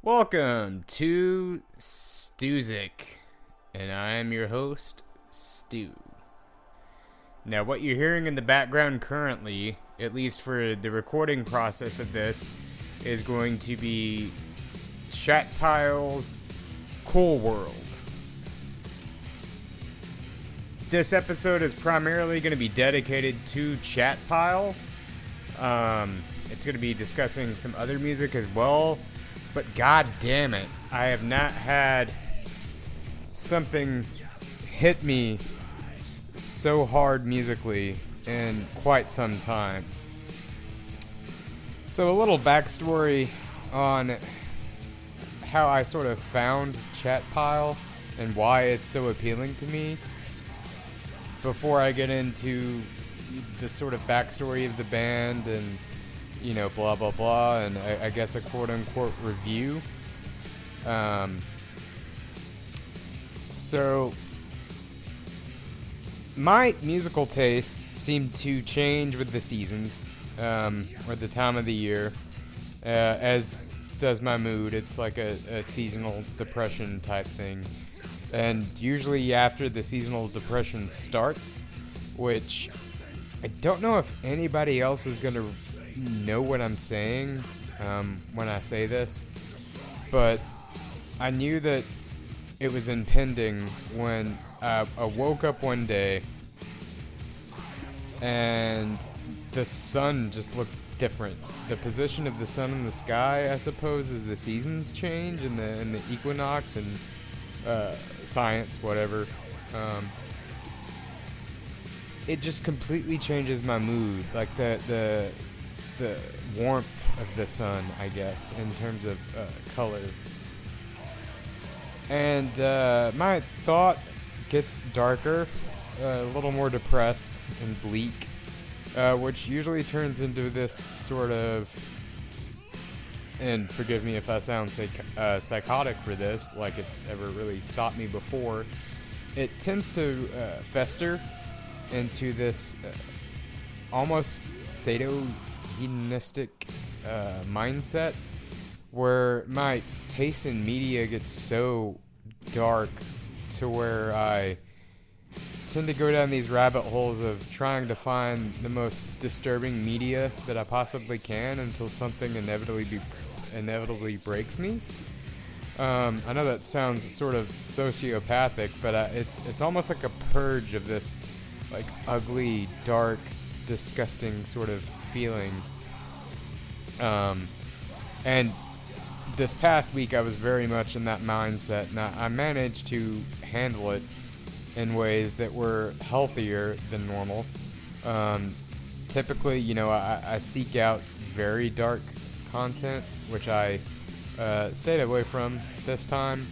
Welcome to Stusic, and I am your host, Stu. Now, what you're hearing in the background currently, at least for the recording process of this, is going to be Chatpile's Cool World. This episode is primarily going to be dedicated to Chatpile. It's going to be discussing some other music as well. But god damn it, I have not had something hit me so hard musically in quite some time. So a little backstory on how I sort of found Chatpile and why it's so appealing to me before I get into the sort of backstory of the band and blah, blah, blah, and I guess a quote-unquote review. So, my musical taste seemed to change with the seasons, or the time of the year, as does my mood. It's like a seasonal depression type thing. And usually after the seasonal depression starts, which I don't know if anybody else is going to know what I'm saying when I say this, but I knew that it was impending when I woke up one day and the sun just looked different. The position of the sun in the sky, I suppose, as the seasons change and the equinox and science, whatever. It just completely changes my mood. Like the warmth of the sun, I guess, in terms of color. And my thought gets darker, a little more depressed and bleak, which usually turns into this sort of, and forgive me if I sound psychotic for this, like it's ever really stopped me before, it tends to fester into this almost hedonistic mindset where my taste in media gets so dark to where I tend to go down these rabbit holes of trying to find the most disturbing media that I possibly can until something inevitably breaks me. I know that sounds sort of sociopathic, but it's almost like a purge of this like ugly, dark, disgusting sort of feeling. And this past week I was very much in that mindset, and I managed to handle it in ways that were healthier than normal. Typically, I seek out very dark content, which I stayed away from this time.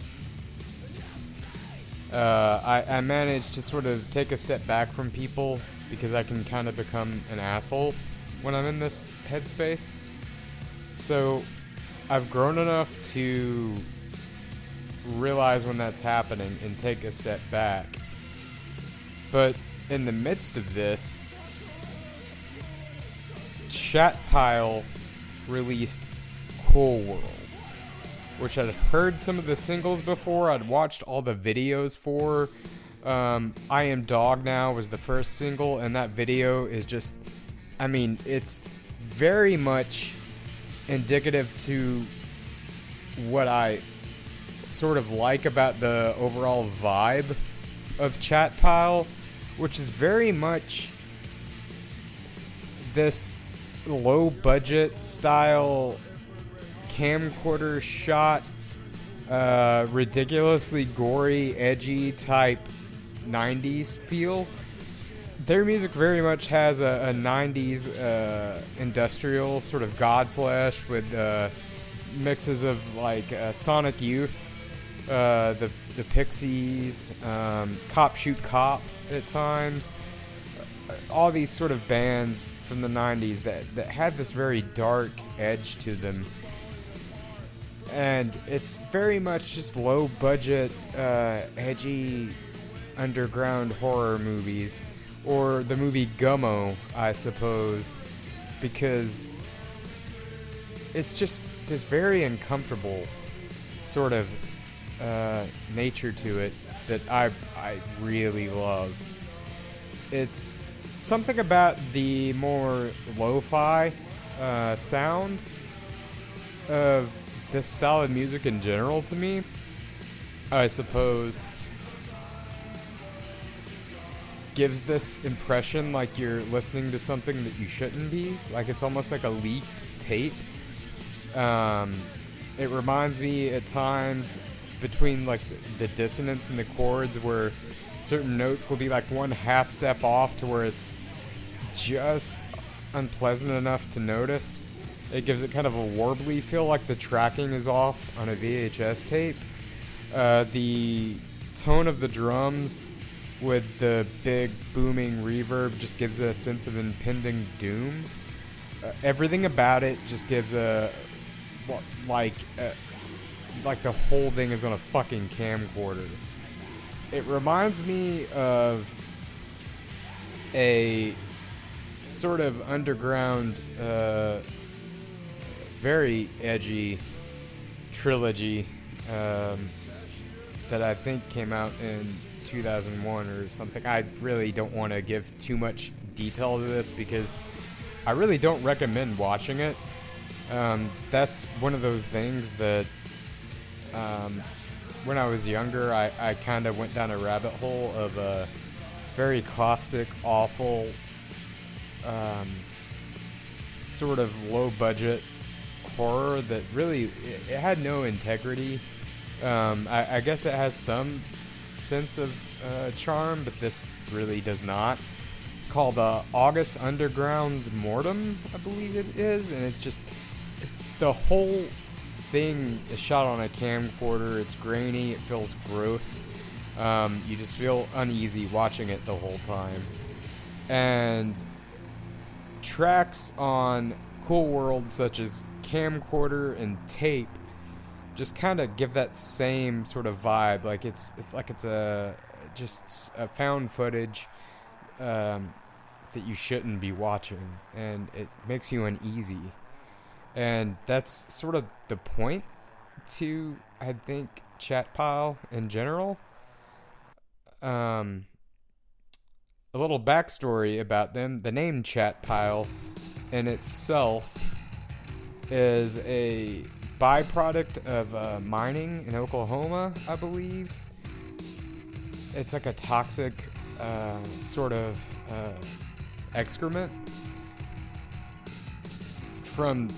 I managed to sort of take a step back from people because I can kind of become an asshole when I'm in this headspace. So I've grown enough to realize when that's happening and take a step back. But in the midst of this, Chatpile released Cool World, which I'd heard some of the singles before. I'd watched all the videos for. I Am Dog Now was the first single, and that video is just, it's very much indicative to what I sort of like about the overall vibe of Chatpile, which is very much this low budget style camcorder shot, ridiculously gory, edgy type 90s feel. Their music very much has a 90s industrial sort of Godflesh with mixes of like Sonic Youth, the Pixies, Cop Shoot Cop at times. All these sort of bands from the 90s that had this very dark edge to them. And it's very much just low budget, edgy underground horror movies, or the movie Gummo, I suppose, because it's just this very uncomfortable sort of nature to it that I really love. It's something about the more lo-fi sound of this style of music in general to me, I suppose, gives this impression like you're listening to something that you shouldn't be. Like it's almost like a leaked tape. It reminds me at times between like the dissonance in the chords where certain notes will be like one half step off to where it's just unpleasant enough to notice. It gives it kind of a warbly feel, like the tracking is off on a VHS tape. The tone of the drums with the big booming reverb just gives a sense of impending doom. Everything about it just gives like the whole thing is on a fucking camcorder. It reminds me of a sort of underground, very edgy trilogy that I think came out in 2001 or something. I really don't want to give too much detail to this because I really don't recommend watching it. That's one of those things that when I was younger, I kind of went down a rabbit hole of a very caustic, awful, sort of low-budget horror that really, it had no integrity. I guess it has some sense of charm, but this really does not. It's called August Underground's Mortem, I believe it is, and it's just, the whole thing is shot on a camcorder. It's grainy, it feels gross. You just feel uneasy watching it the whole time. And tracks on Cool World such as camcorder and tape just kind of give that same sort of vibe. Like it's like it's just a found footage that you shouldn't be watching, and it makes you uneasy. And that's sort of the point to, I think, Chat Pile in general. A little backstory about them. The name Chat Pile in itself is a byproduct of mining in Oklahoma, I believe. It's like a toxic sort of excrement from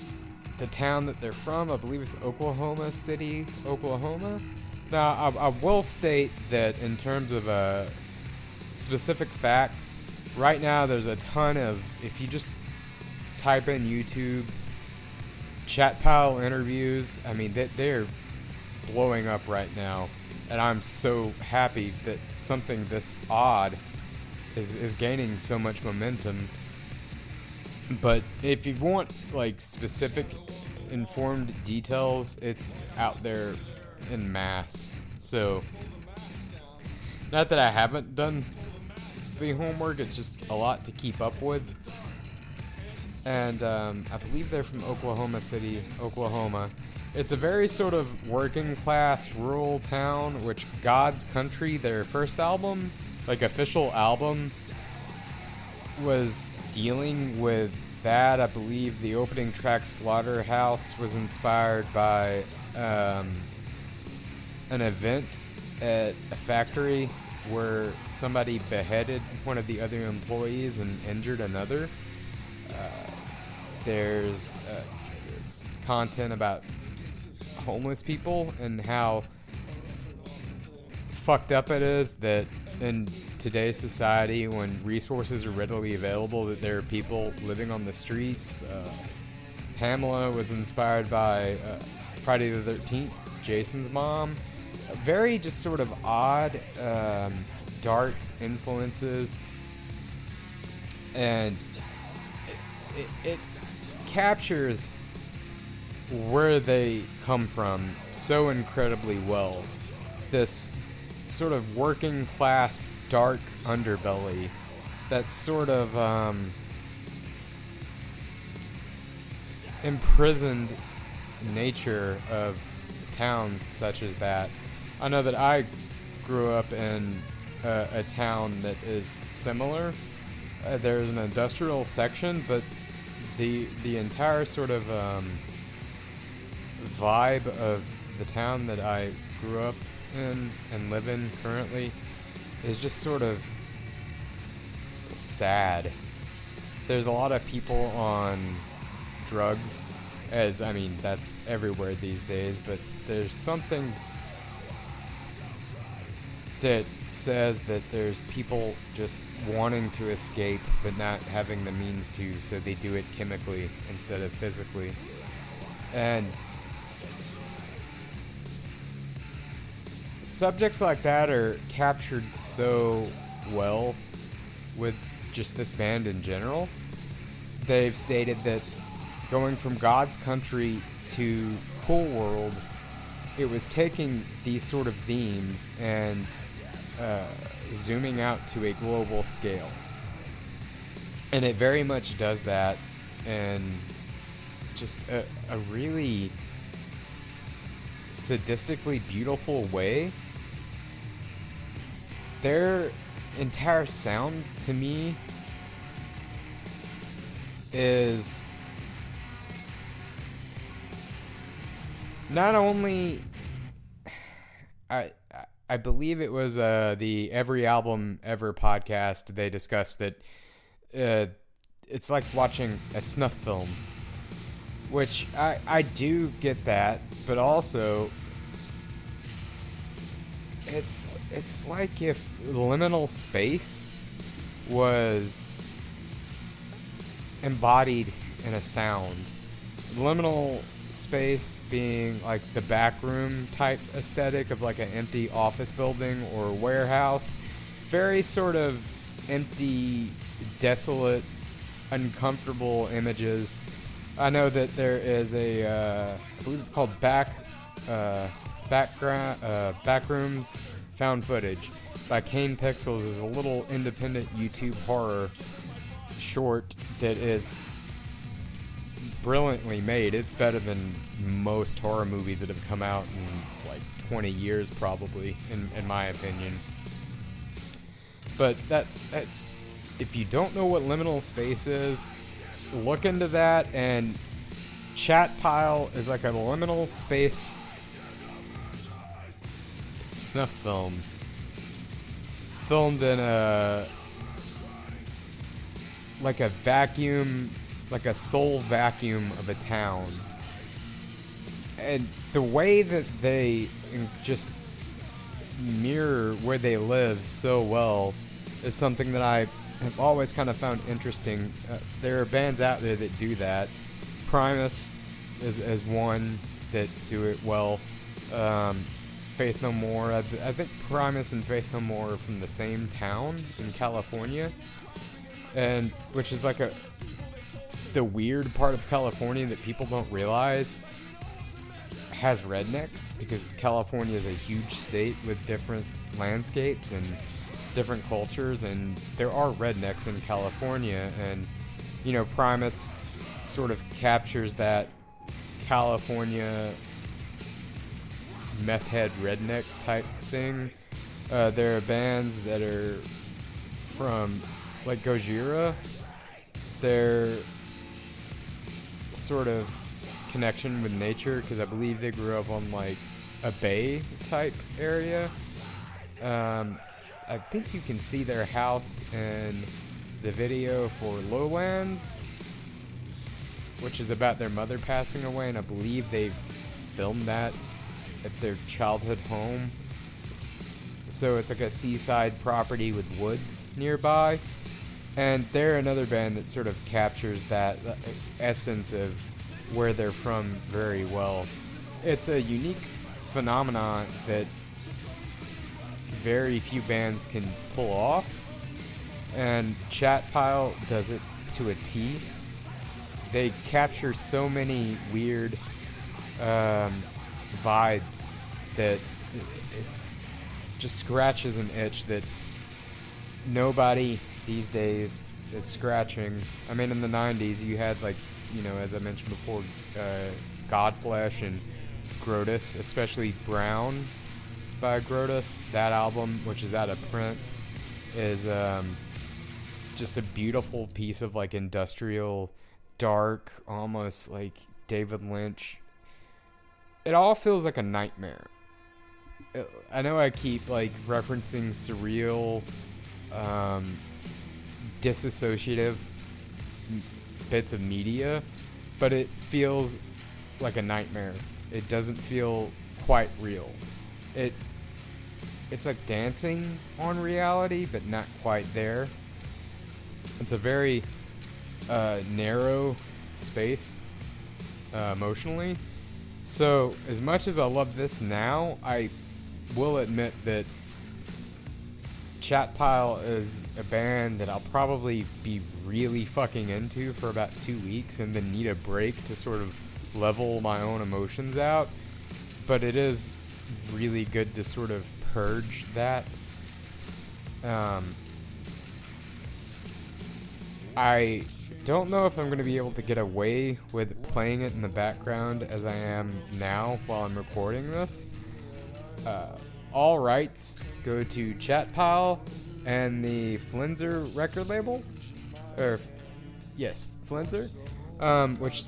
the town that they're from. I believe it's Oklahoma City, Oklahoma. Now, I will state that in terms of specific facts, right now there's a ton of, if you just type in YouTube, Chat Pile interviews, I mean, they're blowing up right now. And I'm so happy that something this odd is gaining so much momentum. But if you want like specific informed details, it's out there in mass. So not that I haven't done the homework, it's just a lot to keep up with. And I believe they're from Oklahoma City, Oklahoma. It's a very sort of working class rural town, which God's Country, their first album, like official album, was dealing with that. I believe the opening track Slaughterhouse was inspired by an event at a factory where somebody beheaded one of the other employees and injured another. There's content about homeless people and how fucked up it is that in today's society, when resources are readily available, that there are people living on the streets. Pamela was inspired by Friday the 13th, Jason's mom. Very just sort of odd, dark influences, and it captures where they come from so incredibly well. This sort of working class dark underbelly, that sort of imprisoned nature of towns such as that. I know that I grew up in a town that is similar. There's an industrial section, but the entire sort of vibe of the town that I grew up in and live in currently is just sort of sad. There's a lot of people on drugs, as I mean that's everywhere these days, but there's something that says that there's people just wanting to escape but not having the means to, so they do it chemically instead of physically. And subjects like that are captured so well with just this band in general. They've stated that going from God's country to Cool World, it was taking these sort of themes and zooming out to a global scale. And it very much does that in just a really sadistically beautiful way. Their entire sound, to me, is not only I believe it was the Every Album Ever podcast. They discussed that it's like watching a snuff film, which I do get that, but also it's like if liminal space was embodied in a sound. Liminal space being like the back room type aesthetic of like an empty office building or warehouse. Very sort of empty, desolate, uncomfortable images. I know that there is I believe it's called Backrooms Found Footage by Kane Pixels. Is a little independent YouTube horror short that is brilliantly made. It's better than most horror movies that have come out in like 20 years probably, in my opinion. But that's if you don't know what liminal space is, look into that. And Chat Pile is like a liminal space snuff film filmed in a vacuum, like a soul vacuum of a town. And the way that they just mirror where they live so well is something that I have always kind of found interesting. There are bands out there that do that. Primus is one that do it well. Faith No More. I think Primus and Faith No More are from the same town in California, and which is like the weird part of California that people don't realize has rednecks, because California is a huge state with different landscapes and different cultures, and there are rednecks in California. And you know, Primus sort of captures that California meth head redneck type thing. There are bands that are from like Gojira. Their sort of connection with nature, because I believe they grew up on like a bay type area. I think you can see their house in the video for Lowlands, which is about their mother passing away, and I believe they filmed that at their childhood home. So it's like a seaside property with woods nearby, and they're another band that sort of captures that essence of where they're from very well. It's a unique phenomenon that very few bands can pull off, and Chat Pile does it to a T. They capture so many weird vibes that it's just scratches an itch that nobody these days is scratching. I mean, in the 90s you had, like, you know, as I mentioned before, Godflesh and Grotus, especially Brown by Grotus. That album, which is out of print, is just a beautiful piece of like industrial, dark, almost like David Lynch. It all feels like a nightmare. I know I keep like referencing surreal, disassociative bits of media, but it feels like a nightmare. It doesn't feel quite real. It's like dancing on reality, but not quite there. It's a very narrow space emotionally. So as much as I love this now, I will admit that Chat Pile is a band that I'll probably be really fucking into for about 2 weeks and then need a break to sort of level my own emotions out. But it is really good to sort of purge that. I don't know if I'm going to be able to get away with playing it in the background as I am now while I'm recording this. All rights go to Chat Pile and the Flenser record label. Flenser. Which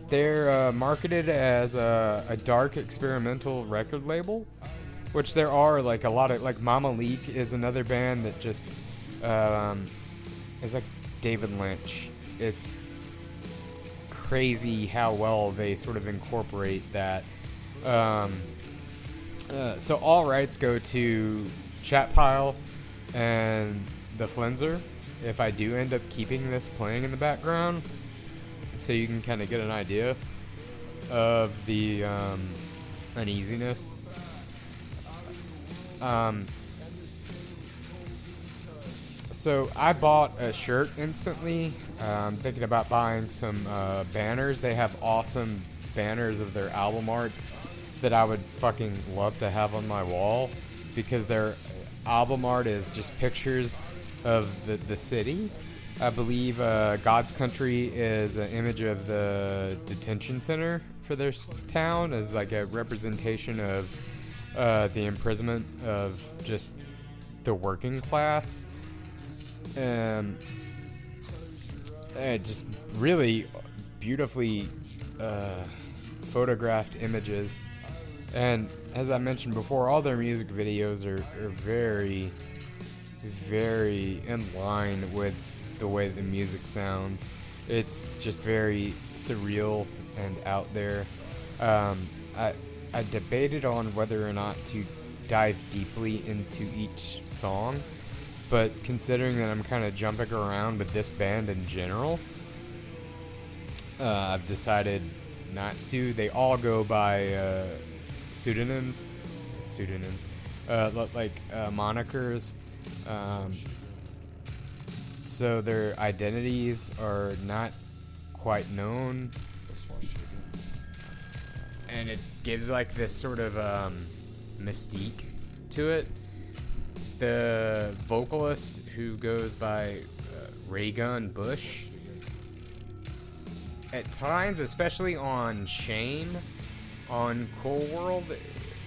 they're marketed as a dark experimental record label. Which there are like a lot of, like Mama Leak is another band that just is like David Lynch. It's crazy how well they sort of incorporate that. So all rights go to Chat Pile and the Flenser if I do end up keeping this playing in the background, so you can kind of get an idea of the uneasiness. So I bought a shirt instantly. I'm thinking about buying some banners. They have awesome banners of their album art that I would fucking love to have on my wall, because their album art is just pictures of the city. I believe God's Country is an image of the detention center for their town as like a representation of the imprisonment of just the working class. Just really beautifully photographed images. And as I mentioned before, all their music videos are very, very in line with the way the music sounds. It's just very surreal and out there. I debated on whether or not to dive deeply into each song, but considering that I'm kind of jumping around with this band in general, I've decided not to. They all go by pseudonyms, like monikers. So their identities are not quite known, and it gives like this sort of mystique to it. The vocalist, who goes by Raygun Bush, at times, especially on Shane on Cool World,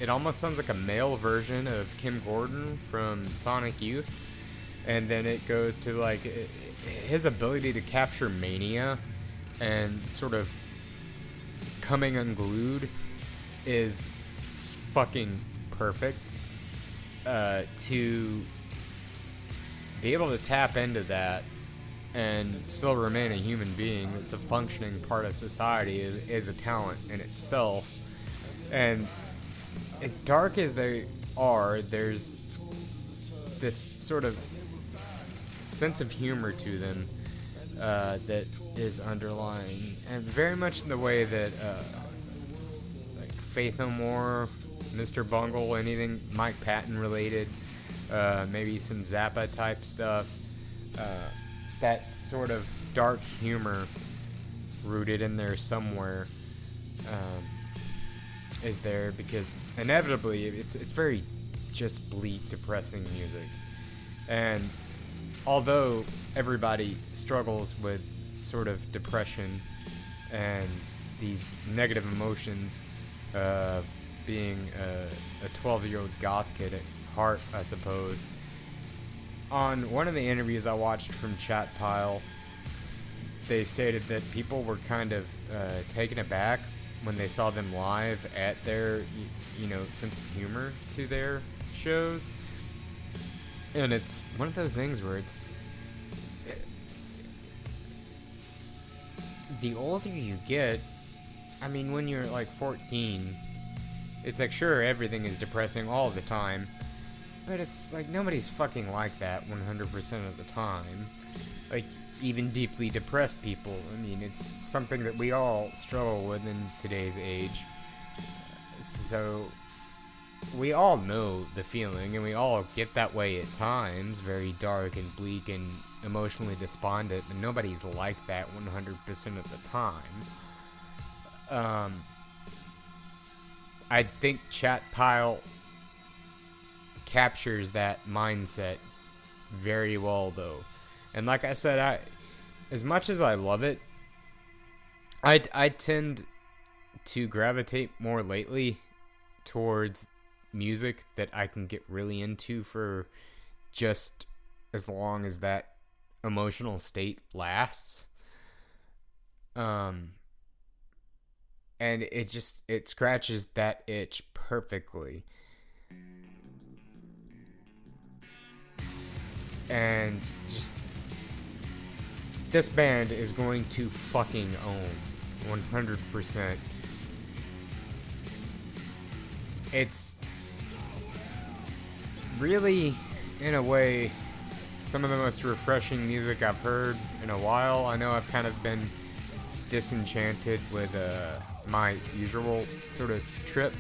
it almost sounds like a male version of Kim Gordon from Sonic Youth. And then it goes to like his ability to capture mania and sort of coming unglued is fucking perfect. To be able to tap into that and still remain a human being that's a functioning part of society is a talent in itself. And as dark as they are, there's this sort of sense of humor to them that is underlying, and very much in the way that like Faith No More, Mr. Bungle, anything Mike Patton related, maybe some Zappa type stuff, that sort of dark humor rooted in there somewhere is there, because inevitably it's very just bleak, depressing music. And although everybody struggles with sort of depression and these negative emotions being a 12-year-old goth kid at heart, I suppose. On one of the interviews I watched from Chat Pile, they stated that people were kind of taken aback when they saw them live at their, sense of humor to their shows. And it's one of those things where the older you get, I mean, when you're like 14, it's like, sure, everything is depressing all the time, but it's like nobody's fucking like that 100% of the time. Like, even deeply depressed people, I mean, it's something that we all struggle with in today's age. So, we all know the feeling, and we all get that way at times, very dark and bleak and emotionally despondent, but nobody's like that 100% of the time. I think Chat Pile captures that mindset very well, though. And like I said, as much as I love it, I tend to gravitate more lately towards music that I can get really into for just as long as that emotional state lasts. And it scratches that itch perfectly. And just, this band is going to fucking own 100%. It's really, in a way, some of the most refreshing music I've heard in a while. I know I've kind of been disenchanted with my usual sort of trip.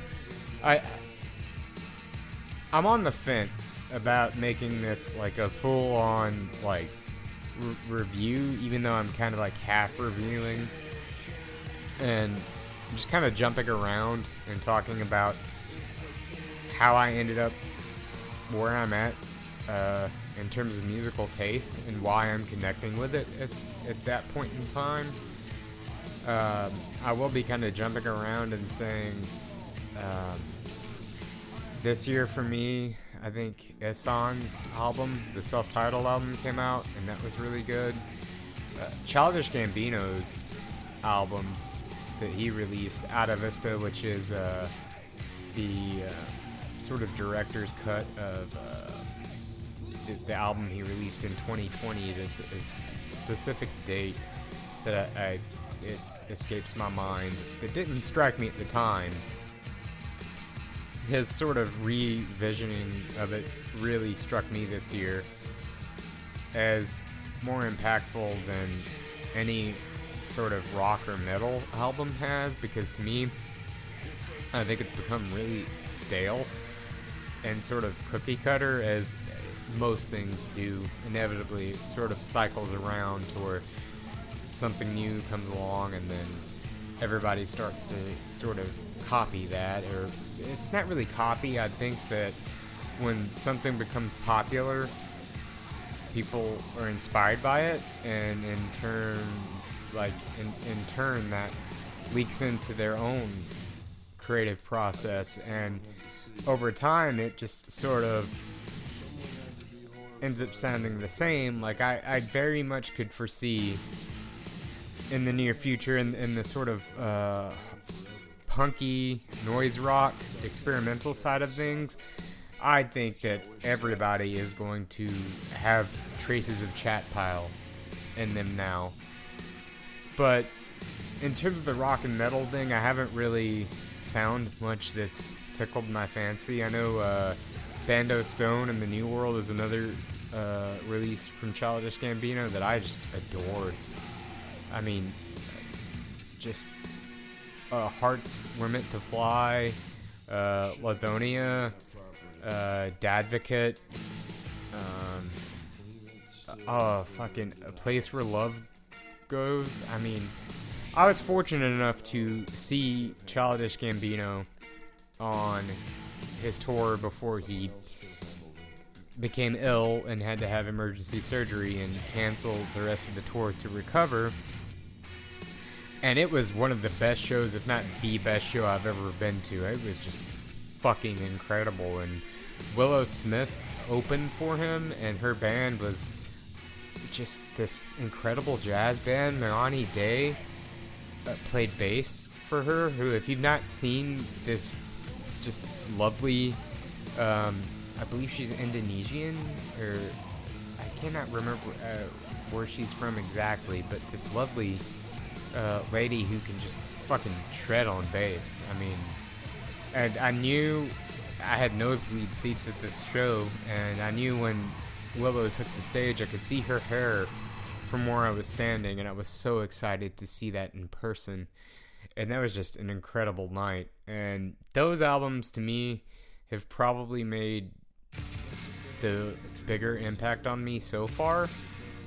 I'm on the fence about making this like a full-on like review, even though I'm kind of like half reviewing and just kind of jumping around and talking about how I ended up where I'm at in terms of musical taste and why I'm connecting with it at that point in time. I will be kind of jumping around and saying this year for me, I think Ehsan's album, the self-titled album, came out, and that was really good. Childish Gambino's albums that he released, Ada Vista, which is the sort of director's cut of the album he released in 2020. That's a specific date that it escapes my mind. It didn't strike me at the time. His sort of revisioning of it really struck me this year as more impactful than any sort of rock or metal album has, because to me, I think it's become really stale and sort of cookie cutter, as most things do. Inevitably, it sort of cycles around to where something new comes along and then everybody starts to sort of copy that, or it's not really copy. I think that when something becomes popular, people are inspired by it, and in turn that leaks into their own creative process, and over time it just sort of ends up sounding the same. Like I very much could foresee in the near future in the sort of punky noise rock experimental side of things, I think that everybody is going to have traces of Chat Pile in them now. But in terms of the rock and metal thing, I haven't really found much that's tickled my fancy. I know Bando Stone and the New World is another release from Childish Gambino that I just adored. I mean, just Hearts Were Meant to Fly, Lithonia, Dadvocate, fucking A Place Where Love Goes. I mean, I was fortunate enough to see Childish Gambino on his tour before he became ill and had to have emergency surgery and cancel the rest of the tour to recover. And it was one of the best shows, if not the best show I've ever been to. It was just fucking incredible. And Willow Smith opened for him, and her band was just this incredible jazz band. Melanie Day played bass for her, who, if you've not seen this just lovely, I believe she's Indonesian, or I cannot remember where she's from exactly, but this lovely lady who can just fucking shred on bass. I mean, and I knew I had nosebleed seats at this show, and I knew when Willow took the stage, I could see her hair from where I was standing, and I was so excited to see that in person. And that was just an incredible night. And those albums, to me, have probably made the bigger impact on me so far.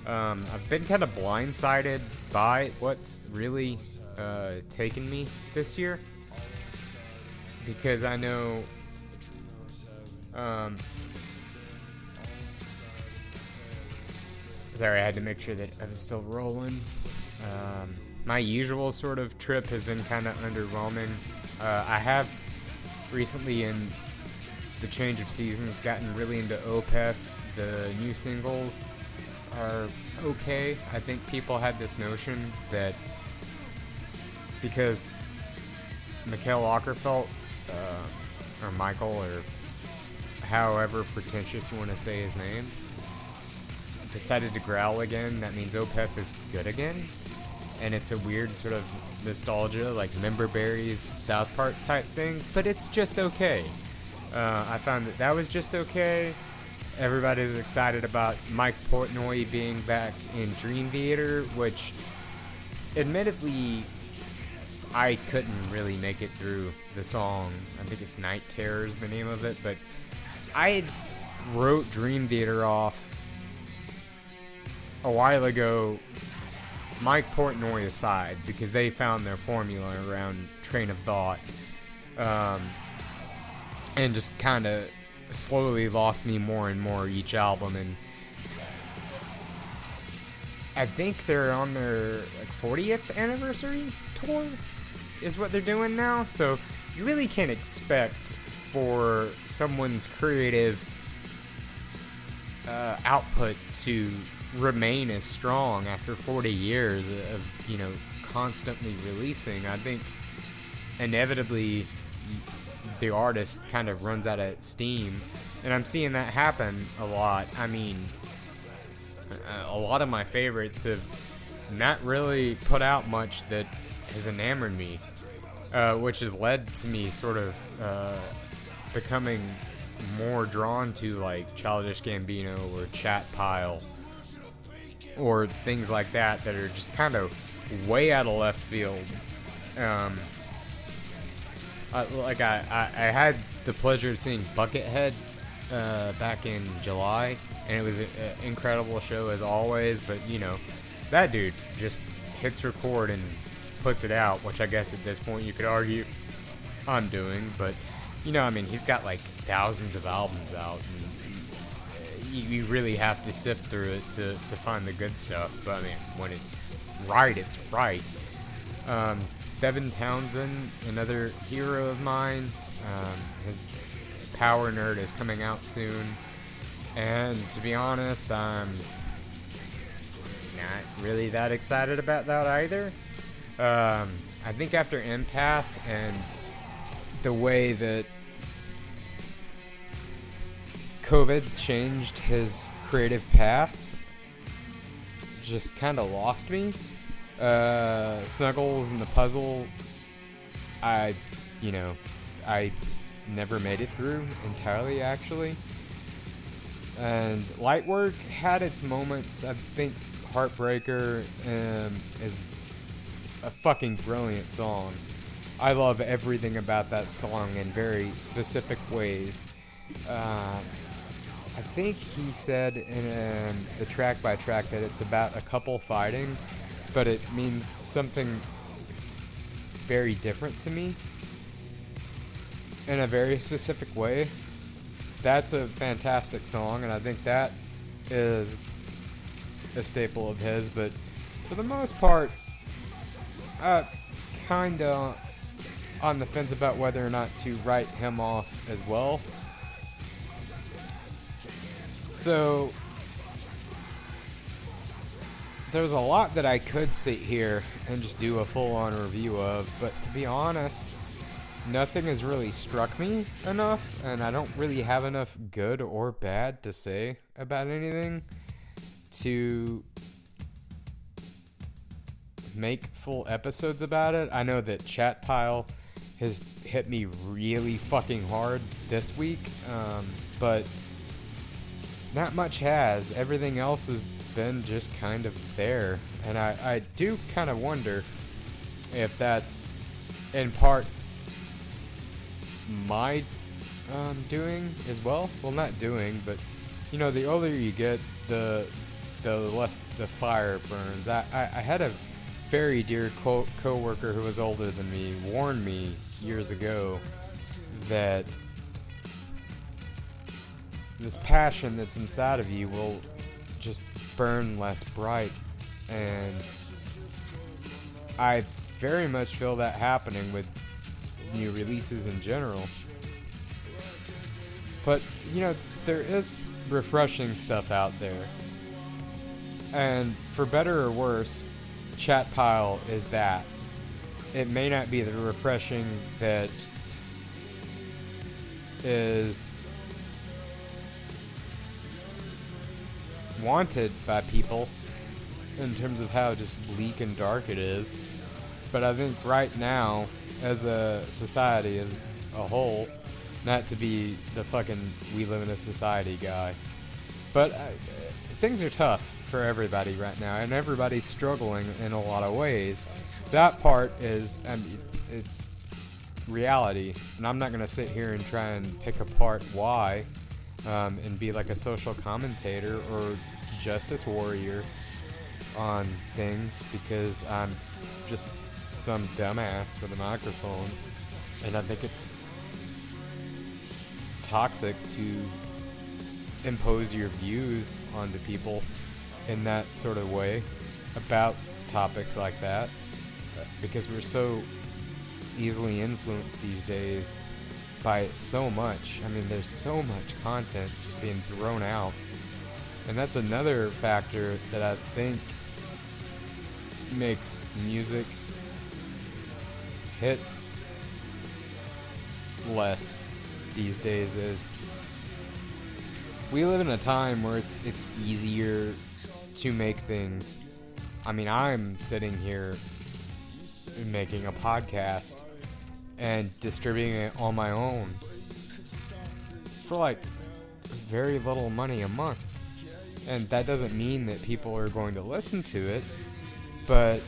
I've been kind of blindsided by what's really taken me this year, because I know sorry, I had to make sure that I was still rolling. My usual sort of trip has been kind of underwhelming. I have recently, in the change of seasons, gotten really into Opeth. The new singles are okay. I think people had this notion that because Mikhail Ockerfeldt, or Michael, or however pretentious you want to say his name, decided to growl again, that means Opeth is good again. And it's a weird sort of nostalgia, like Member Berries, South Park type thing, but it's just okay. I found that was just okay. Everybody's excited about Mike Portnoy being back in Dream Theater, which admittedly I couldn't really make it through the song. I think it's Night Terror is the name of it, but I wrote Dream Theater off a while ago, Mike Portnoy aside, because they found their formula around Train of Thought, and just kind of slowly lost me more and more each album. And I think they're on their 40th anniversary tour is what they're doing now, so you really can't expect for someone's creative output to remain as strong after 40 years of, constantly releasing. I think inevitably the artist kind of runs out of steam, and I'm seeing that happen a lot. I mean, a lot of my favorites have not really put out much that has enamored me, which has led to me sort of becoming more drawn to like Childish Gambino or Chat Pile or things like that are just kind of way out of left field. I had the pleasure of seeing Buckethead back in July, and it was an incredible show as always, but that dude just hits record and puts it out, which I guess at this point you could argue I'm doing, but he's got like thousands of albums out, and you really have to sift through it to find the good stuff. But I mean, when it's right, it's right. Devin Townsend, another hero of mine. His Power Nerd is coming out soon, and to be honest, I'm not really that excited about that either. I think after Empath and the way that COVID changed his creative path, just kind of lost me. Snuggles and the Puzzle, I never made it through entirely, actually. And Lightwork had its moments. I think Heartbreaker is a fucking brilliant song. I love everything about that song in very specific ways. I think he said in the track by track that it's about a couple fighting, but it means something very different to me in a very specific way. That's a fantastic song, and I think that is a staple of his, but for the most part, Kinda on the fence about whether or not to write him off as well. So there's a lot that I could sit here and just do a full-on review of, but to be honest, nothing has really struck me enough, and I don't really have enough good or bad to say about anything to make full episodes about it. I know that Chat Pile has hit me really fucking hard this week, but not much has. Everything else has been just kind of there, and I do kind of wonder if that's in part my doing as well. Well, not doing, but you know, the older you get, the less the fire burns. I had a very dear co-worker who was older than me warn me years ago that this passion that's inside of you will just burn less bright, and I very much feel that happening with new releases in general. But you know, there is refreshing stuff out there, and for better or worse, Chat Pile is that. It may not be the refreshing that is wanted by people in terms of how just bleak and dark it is, but I think right now, as a society as a whole, not to be the fucking we live in a society guy, but things are tough for everybody right now, and everybody's struggling in a lot of ways. That part is, I mean, it's reality, and I'm not gonna sit here and try and pick apart why, and be like a social commentator or justice warrior on things, because I'm just some dumbass with a microphone, and I think it's toxic to impose your views onto people in that sort of way about topics like that, because we're so easily influenced these days by so much. I mean, there's so much content just being thrown out, and that's another factor that I think makes music hit less these days. Is we live in a time where it's easier to make things. I mean, I'm sitting here making a podcast and distributing it on my own for like very little money a month, and that doesn't mean that people are going to listen to it, but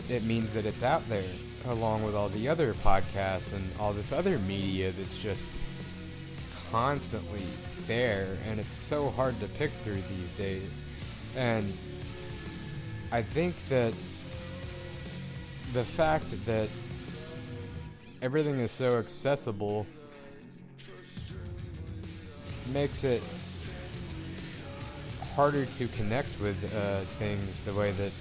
it means that it's out there along with all the other podcasts and all this other media that's just constantly there, and it's so hard to pick through these days. And I think that the fact that everything is so accessible makes it harder to connect with things the way that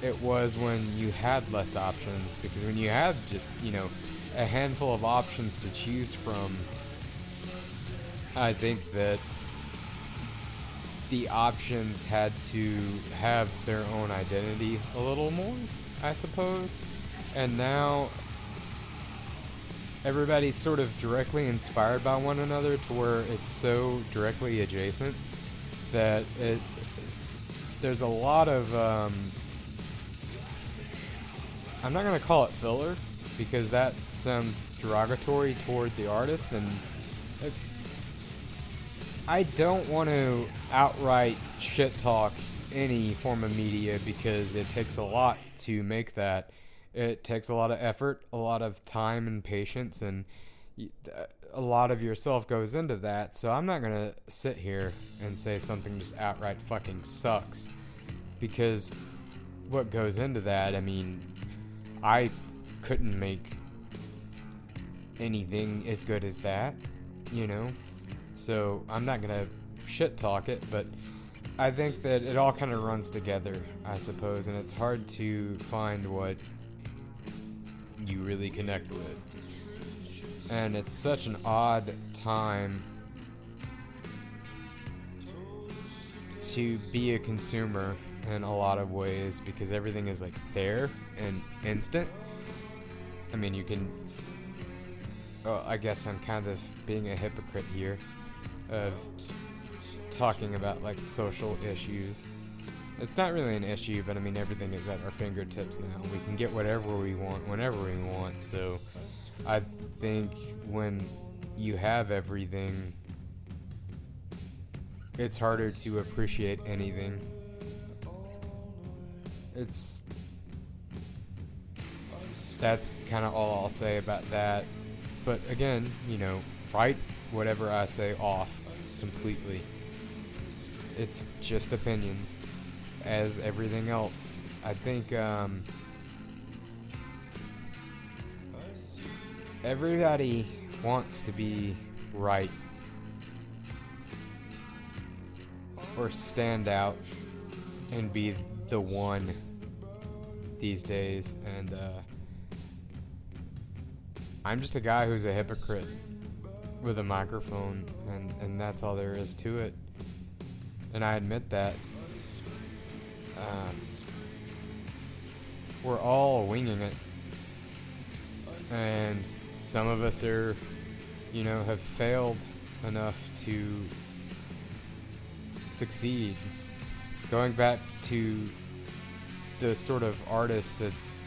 it was when you had less options. Because when you had just, you know, a handful of options to choose from, I think that the options had to have their own identity a little more, I suppose. And now everybody's sort of directly inspired by one another to where it's so directly adjacent that there's a lot of I'm not going to call it filler, because that sounds derogatory toward the artist, and I don't want to outright shit talk any form of media, because it takes a lot to make that. It takes a lot of effort, a lot of time and patience, and a lot of yourself goes into that. So I'm not going to sit here and say something just outright fucking sucks, because what goes into that, I mean, I couldn't make anything as good as that, you know? So I'm not going to shit talk it, but I think that it all kind of runs together, I suppose, and it's hard to find what you really connect with. And it's such an odd time to be a consumer in a lot of ways, because everything is like there and instant. I mean, you can... Oh, I guess I'm kind of being a hypocrite here of talking about like social issues. It's not really an issue, but I mean, everything is at our fingertips now. We can get whatever we want whenever we want. So I think when you have everything, it's harder to appreciate anything. That's kind of all I'll say about that. But again, write whatever I say off completely. It's just opinions, as everything else. I think everybody wants to be right or stand out and be the one these days, and I'm just a guy who's a hypocrite with a microphone, and that's all there is to it. And I admit that. We're all winging it. And some of us are, have failed enough to succeed. Going back to the sort of artist that's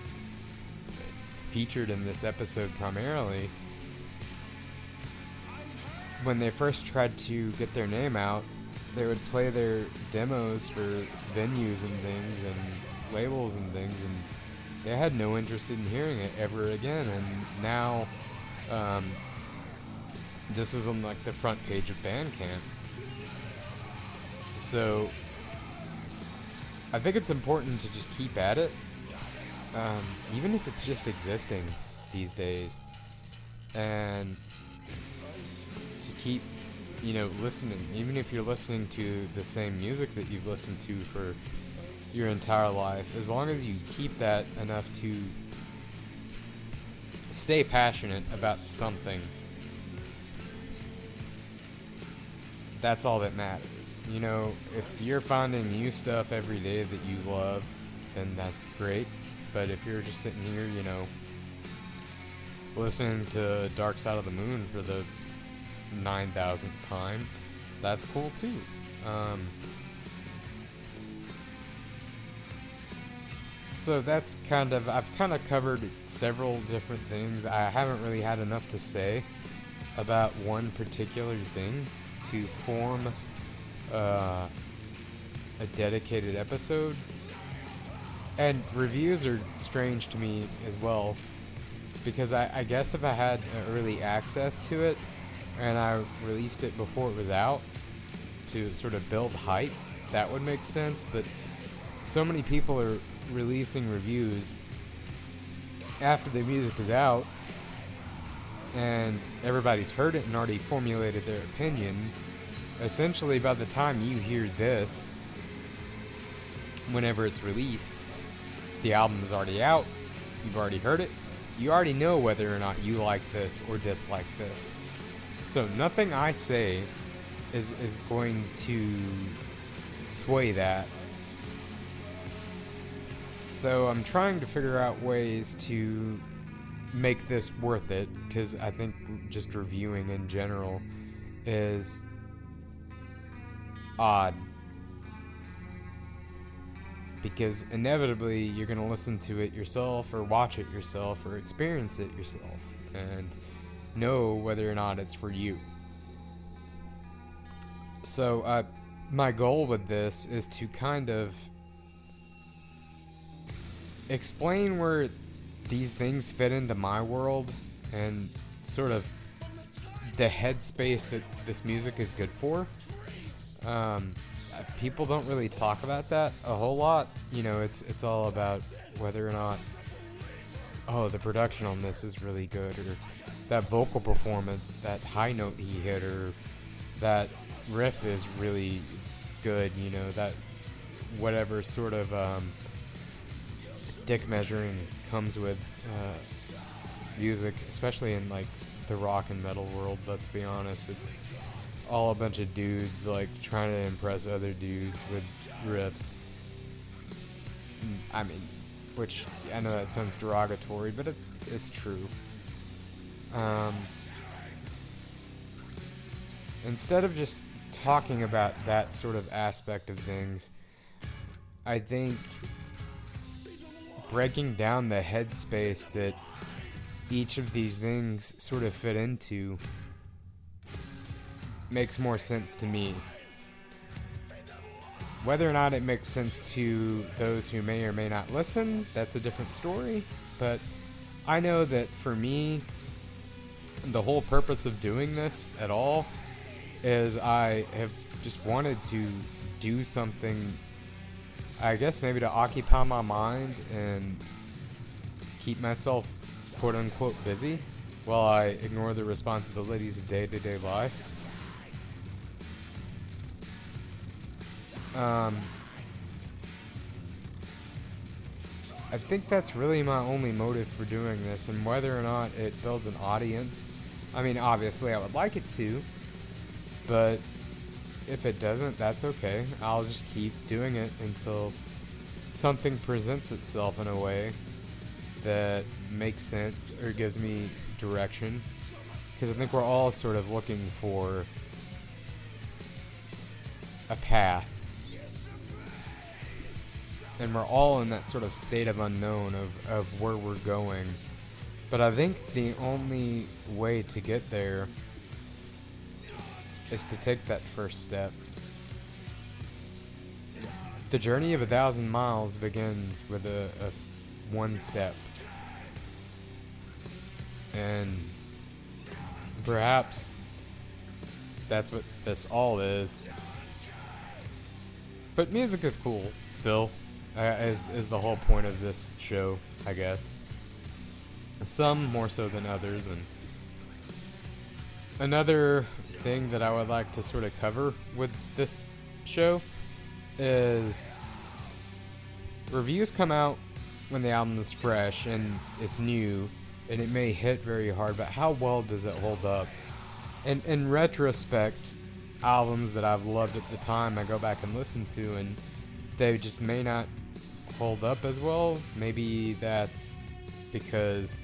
featured in this episode primarily, when they first tried to get their name out, they would play their demos for venues and things and labels and things, and they had no interest in hearing it ever again. And now this is on like the front page of Bandcamp. So I think it's important to just keep at it, even if it's just existing these days, and to keep listening, even if you're listening to the same music that you've listened to for your entire life. As long as you keep that enough to stay passionate about something, that's all that matters. If you're finding new stuff every day that you love, then that's great. But if you're just sitting here, listening to Dark Side of the Moon for the 9,000th time, that's cool too. So that's I've kind of covered several different things. I haven't really had enough to say about one particular thing to form a dedicated episode. And reviews are strange to me as well, because I guess if I had early access to it and I released it before it was out to sort of build hype, that would make sense. But so many people are releasing reviews after the music is out and everybody's heard it and already formulated their opinion. Essentially, by the time you hear this, whenever it's released, the album is already out, you've already heard it, you already know whether or not you like this or dislike this. So nothing I say is going to sway that. So I'm trying to figure out ways to make this worth it, because I think just reviewing in general is odd. Because inevitably you're going to listen to it yourself or watch it yourself or experience it yourself and know whether or not it's for you. So my goal with this is to kind of explain where these things fit into my world and sort of the headspace that this music is good for. People don't really talk about that a whole lot. It's all about whether or not, the production on this is really good, or that vocal performance, that high note he hit, or that riff is really good, that whatever sort of dick measuring comes with music, especially in like the rock and metal world. Let's be honest, it's all a bunch of dudes like trying to impress other dudes with riffs. I mean, which I know that sounds derogatory, but it's true. Instead of just talking about that sort of aspect of things, I think breaking down the headspace that each of these things sort of fit into makes more sense to me. Whether or not it makes sense to those who may or may not listen, that's a different story. But I know that for me, the whole purpose of doing this at all is I have just wanted to do something, I guess maybe to occupy my mind and keep myself quote unquote busy while I ignore the responsibilities of day-to-day life. I think that's really my only motive for doing this, and whether or not it builds an audience, I mean, obviously I would like it to, but if it doesn't, that's okay. I'll just keep doing it until something presents itself in a way that makes sense or gives me direction, because I think we're all sort of looking for a path. And we're all in that sort of state of unknown of where we're going. But I think the only way to get there is to take that first step. The journey of 1,000 miles begins with a one step. And perhaps that's what this all is. But music is cool still. Is the whole point of this show, I guess. Some more so than others. And another thing that I would like to sort of cover with this show is reviews come out when the album is fresh and it's new and it may hit very hard, but how well does it hold up? And in retrospect, albums that I've loved at the time I go back and listen to and they just may not hold up as well. Maybe that's because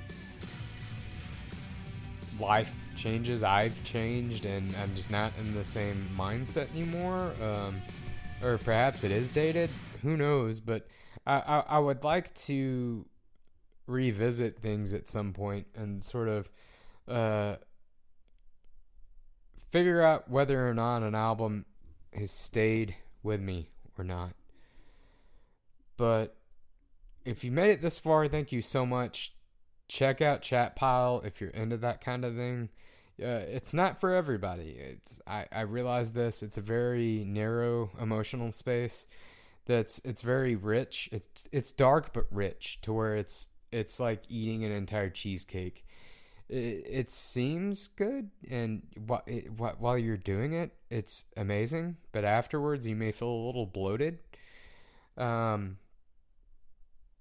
life changes, I've changed, and I'm just not in the same mindset anymore. Or perhaps it is dated. Who knows? But I would like to revisit things at some point and sort of figure out whether or not an album has stayed with me or not. But if you made it this far, thank you so much. Check out Chat Pile if you're into that kind of thing. It's not for everybody. I realize this. It's a very narrow emotional space. It's very rich. It's dark but rich, to where it's like eating an entire cheesecake. It seems good, and while you're doing it, it's amazing. But afterwards, you may feel a little bloated.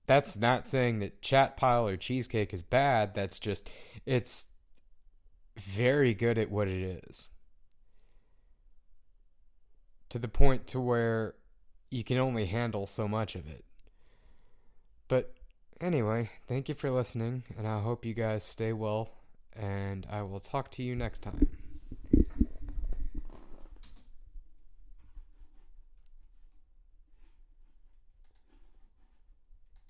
That's not saying that Chat Pile or cheesecake is bad. That's just, it's very good at what it is. To the point to where you can only handle so much of it. But anyway, thank you for listening, and I hope you guys stay well, and I will talk to you next time.